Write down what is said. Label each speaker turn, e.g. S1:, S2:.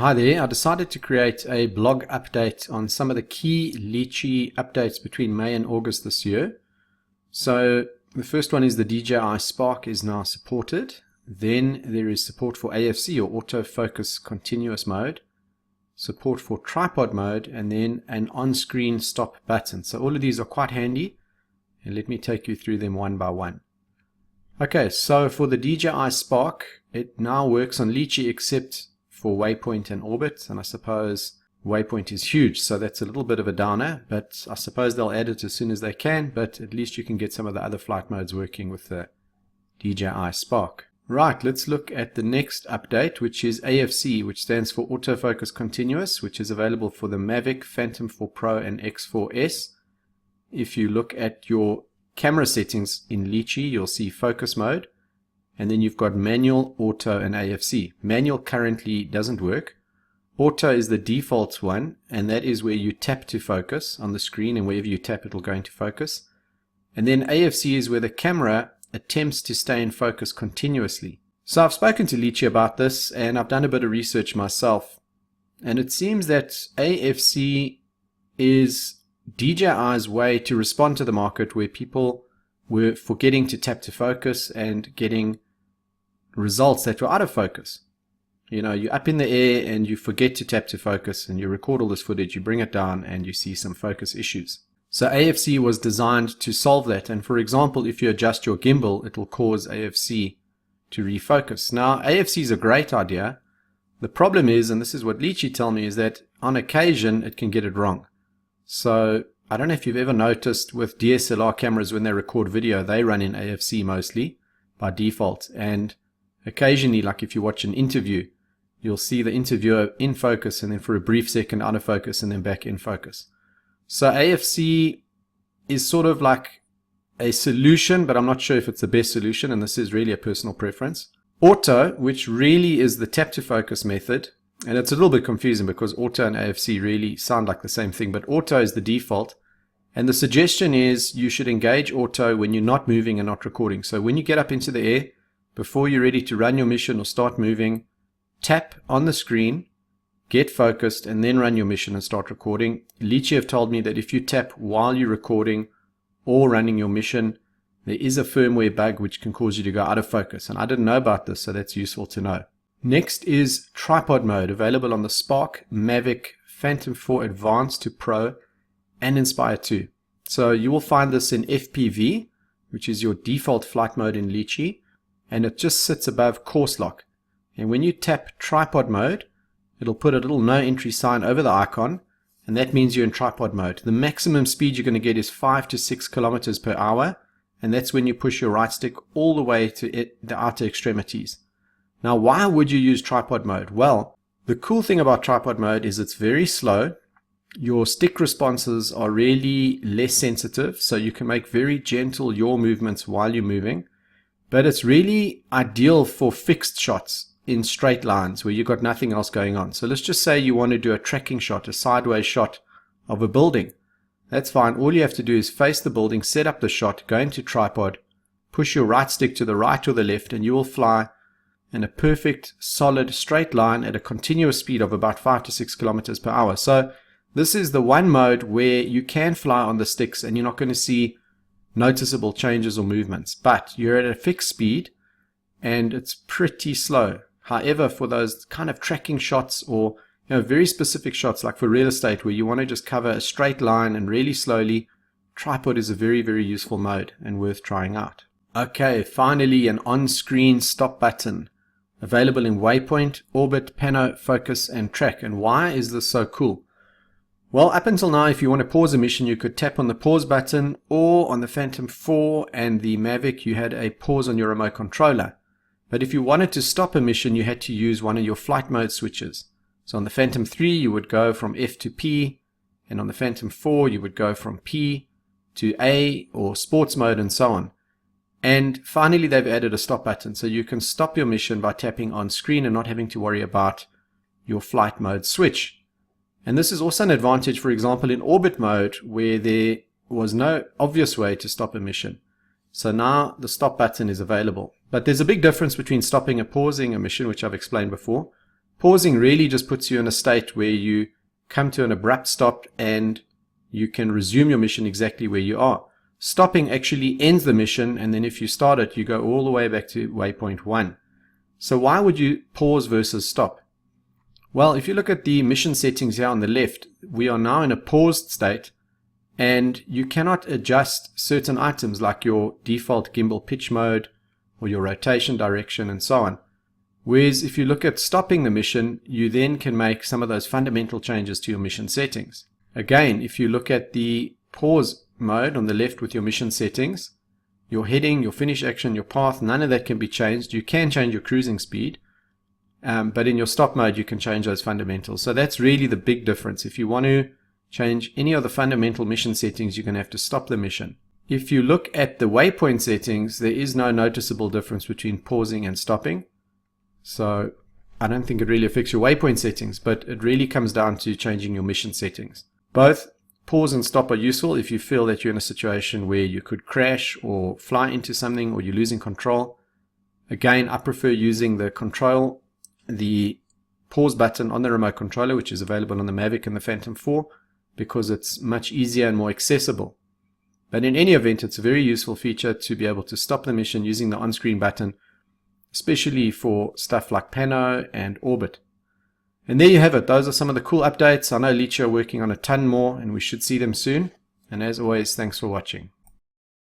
S1: Hi there, I decided to create a blog update on some of the key Litchi updates between May and August this year. So the first one is the DJI Spark is now supported. Then there is support for AFC or autofocus continuous mode, support for tripod mode, and then an on-screen stop button. So all of these are quite handy, and let me take you through them one by one. Okay, so for the DJI Spark, it now works on Litchi except for waypoint and orbit, and I suppose waypoint is huge, so that's a little bit of a downer, but I suppose they'll add it as soon as they can, but at least you can get some of the other flight modes working with the DJI Spark. Right, let's look at the next update, which is AFC, which stands for Autofocus Continuous, which is available for the Mavic, Phantom 4 Pro and X4S. If you look at your camera settings in Litchi, you'll see focus mode, and then you've got manual, auto, and AFC. Manual currently doesn't work. Auto is the default one, and that is where you tap to focus on the screen, and wherever you tap it'll go into focus. And then AFC is where the camera attempts to stay in focus continuously. So I've spoken to Litchi about this, and I've done a bit of research myself, and it seems that AFC is DJI's way to respond to the market where people were forgetting to tap to focus and getting results that were out of focus. You know, you're up in the air and you forget to tap to focus, and you record all this footage, you bring it down, and you see some focus issues. So AFC was designed to solve that, and for example, if you adjust your gimbal, it will cause AFC to refocus. Now, AFC is a great idea. The problem is, and this is what Litchi tell me, is that on occasion it can get it wrong. So I don't know if you've ever noticed with DSLR cameras, when they record video, they run in AFC mostly by default, and occasionally, like if you watch an interview, you'll see the interviewer in focus and then for a brief second out of focus and then back in focus. So AFC is sort of like a solution, but I'm not sure if it's the best solution, and this is really a personal preference. Auto, which really is the tap to focus method, and it's a little bit confusing because auto and AFC really sound like the same thing, but auto is the default, and the suggestion is you should engage auto when you're not moving and not recording. So when you get up into the air, before you're ready to run your mission or start moving, tap on the screen, get focused, and then run your mission and start recording. Litchi have told me that if you tap while you're recording or running your mission, there is a firmware bug which can cause you to go out of focus, and I didn't know about this, so that's useful to know. Next is tripod mode, available on the Spark, Mavic, Phantom 4 Advanced to Pro, and Inspire 2. So you will find this in FPV, which is your default flight mode in Litchi, and it just sits above course lock. And when you tap tripod mode, it'll put a little no entry sign over the icon, and that means you're in tripod mode. The maximum speed you're going to get is 5 to 6 kilometers per hour, and that's when you push your right stick all the way to the outer extremities. Now, why would you use tripod mode? Well, the cool thing about tripod mode is it's very slow. Your stick responses are really less sensitive, so you can make very gentle yaw movements while you're moving. But it's really ideal for fixed shots in straight lines where you've got nothing else going on. So let's just say you want to do a tracking shot, a sideways shot of a building. That's fine. All you have to do is face the building, set up the shot, go into tripod, push your right stick to the right or the left, and you will fly in a perfect, solid, straight line at a continuous speed of about 5 to 6 kilometers per hour. So this is the one mode where you can fly on the sticks and you're not going to see noticeable changes or movements, but you're at a fixed speed and it's pretty slow. However, for those kind of tracking shots or very specific shots like for real estate where you want to just cover a straight line and really slowly, tripod is a very, very useful mode and worth trying out. Okay, finally an on-screen stop button available in waypoint, orbit, pano, focus, and track. And why is this so cool? Well, up until now, if you want to pause a mission, you could tap on the pause button, or on the Phantom 4 and the Mavic, you had a pause on your remote controller. But if you wanted to stop a mission, you had to use one of your flight mode switches. So on the Phantom 3, you would go from F to P, and on the Phantom 4, you would go from P to A or sports mode and so on. And finally, they've added a stop button, so you can stop your mission by tapping on screen and not having to worry about your flight mode switch. And this is also an advantage, for example, in orbit mode, where there was no obvious way to stop a mission. So now the stop button is available. But there's a big difference between stopping and pausing a mission, which I've explained before. Pausing really just puts you in a state where you come to an abrupt stop and you can resume your mission exactly where you are. Stopping actually ends the mission, and then if you start it, you go all the way back to waypoint 1. So why would you pause versus stop? Well, if you look at the mission settings here on the left, we are now in a paused state, and you cannot adjust certain items like your default gimbal pitch mode or your rotation direction and so on. Whereas if you look at stopping the mission, you then can make some of those fundamental changes to your mission settings. Again, if you look at the pause mode on the left with your mission settings, your heading, your finish action, your path, none of that can be changed. You can change your cruising speed, but in your stop mode you can change those fundamentals. So that's really the big difference. If you want to change any of the fundamental mission settings, you're going to have to stop the mission. If you look at the waypoint settings, there is no noticeable difference between pausing and stopping. So I don't think it really affects your waypoint settings, but it really comes down to changing your mission settings. Both pause and stop are useful if you feel that you're in a situation where you could crash or fly into something or you're losing control. Again, I prefer using the pause button on the remote controller, which is available on the Mavic and the Phantom 4, because it's much easier and more accessible. But in any event, it's a very useful feature to be able to stop the mission using the on-screen button, especially for stuff like Pano and Orbit. And there you have it. Those are some of the cool updates. I know Litchi are working on a ton more, and we should see them soon. And as always, thanks for watching.